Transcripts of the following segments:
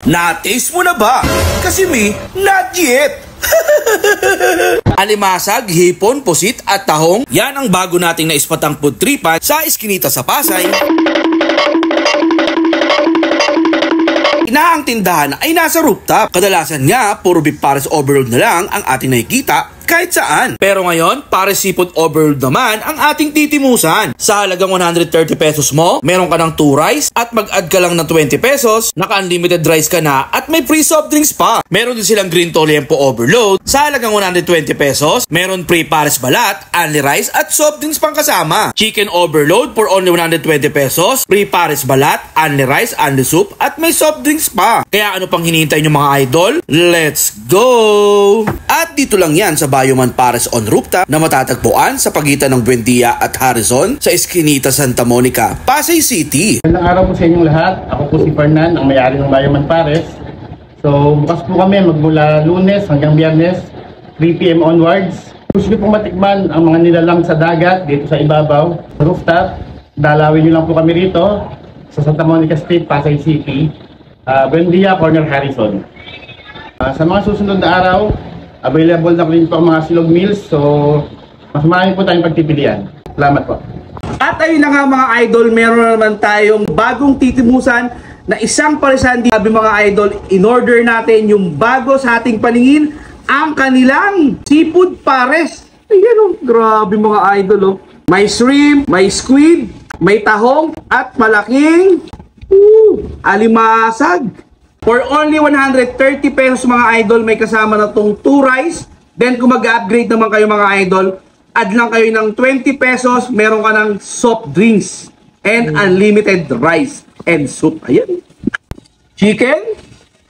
Na-taste mo na ba? Kasi me, not yet! Alimasag, hipon, pusit at tahong, yan ang bago nating naispatang food tripan sa Eskinita sa Pasay. Ang tindahan ay nasa rooftop. Kadalasan nga, puro beef pares overload na lang ang ating nakikita kahit saan. Pero ngayon, pares seafood overload naman ang ating titimusan. Sa halagang 130 pesos mo, meron ka ng 2 rice at mag-add ka lang ng 20 pesos, naka-unlimited rice ka na at may free soft drinks pa. Meron din silang green toliempo overload. Sa halagang 120 pesos, meron free pares balat, only rice at soft drinks pang kasama. Chicken overload for only 120 pesos, free pares balat, only rice, only soup at may soft drinks pa. Kaya ano pang hinihintay nyo mga idol? Let's go! At dito lang yan sa Bayuman Pares on Rooftop na matatagpuan sa pagitan ng Buendia at Harrison sa Eskinita, Santa Monica, Pasay City. Magandang araw po sa inyong lahat. Ako po si Fernan, ang may-ari ng Bayuman Pares. So bukas po kami magmula Lunes hanggang Biyernes, 3 PM onwards. Gusto nyo pong matikman ang mga nilalang sa dagat dito sa ibabaw, sa rooftop. Dalawin nyo lang po kami rito sa Santa Monica Street, Pasay City, Buendia, corner Harrison. Sa mga susunod na araw, available na rin po ang mga silog meals. So mas marami po tayong pagpipilian. Salamat po. At ayun na nga mga idol, meron na naman tayong bagong titimusan na isang parisan. Sabi mga idol, in-order natin yung bago sa ating paningin, ang kanilang seafood pares. Ayan o, grabe mga idol o. May shrimp, may squid, may tahong, at malaking alimasag. For only 130 pesos mga idol, may kasama na tong 2 rice. Then kung mag-upgrade naman kayo mga idol, add lang kayo ng 20 pesos, meron ka ng soft drinks and unlimited rice and soup. Ayan. Chicken,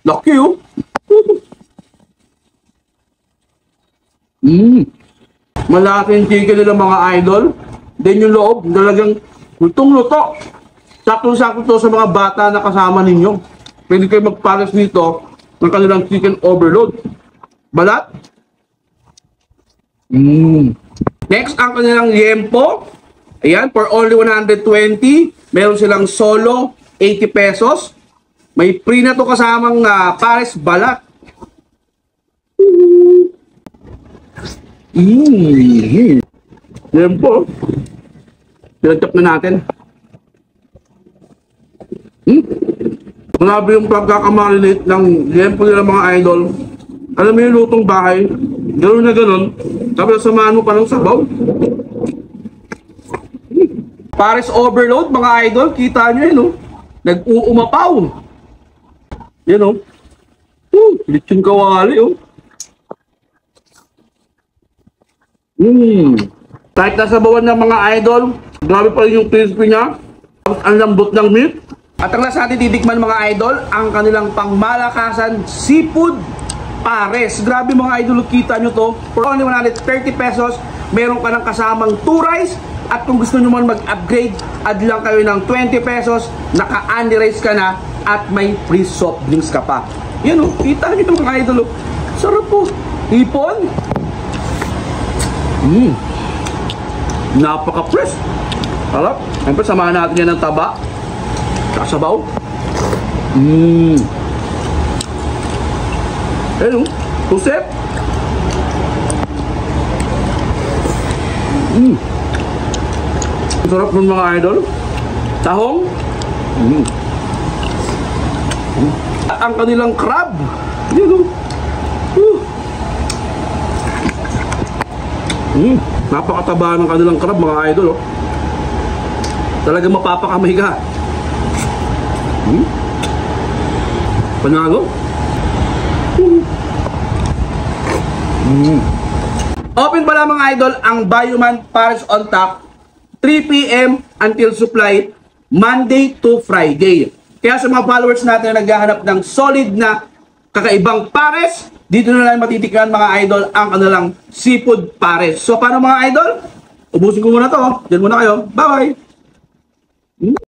lucky you. Malaking chicken nila mga idol. Then yung loob, talagang lutong-luto. Sakto-sakto to sa mga bata na kasama ninyo. Pwede kayo magpares nito ng kanilang chicken overload. Balat. Next, ang kanilang liempo. Ayan, for only 120. Meron silang solo, 80 pesos. May free na to kasamang pares balat. Liempo. Pinatap na natin. Grabe yung pagkakamarinate ng liempo nila mga idol. Alam mo yung lutong bahay, gano'n na gano'n, tapos samahan mo pa ng sabaw. Pares overload mga idol, kita nyo yun, nag-uumapaw. Yan o. Lechon kawali o. Kahit nasabawan ng mga idol, grabe pa rin yung crispy niya. Ang lambot ng meat. At ang last natin titikman mga idol, ang kanilang pangmalakasan seafood pares. Grabe mga idol, kita nyo to. For only 130 pesos, meron ka ng kasamang 2 rice. At kung gusto nyo man mag-upgrade, add lang kayo ng 20 pesos, naka-unli rice ka na, at may free soft drinks ka pa. Yan o, kita nyo mga idol. Sarap po. Hipon. Napaka-fresh. Sarap. Siyempre, samahan natin yan ng taba. Kasabaw. Ayun, tusep. Sarap ng mga idol. Tahong. Ang kanilang crab. Ayun. Napakataba ng kanilang crab mga idol. Talagang mapapakamay ka. Panalo. Open pala mga idol ang Bayuman Pares on Top 3 PM until supply Monday to Friday. Kaya sa mga followers natin na naghahanap ng solid na kakaibang pares, dito na lang matitikman mga idol ang kanilang seafood pares. So paano mga idol? Ubusin ko muna to. Diyan muna kayo. Bye bye.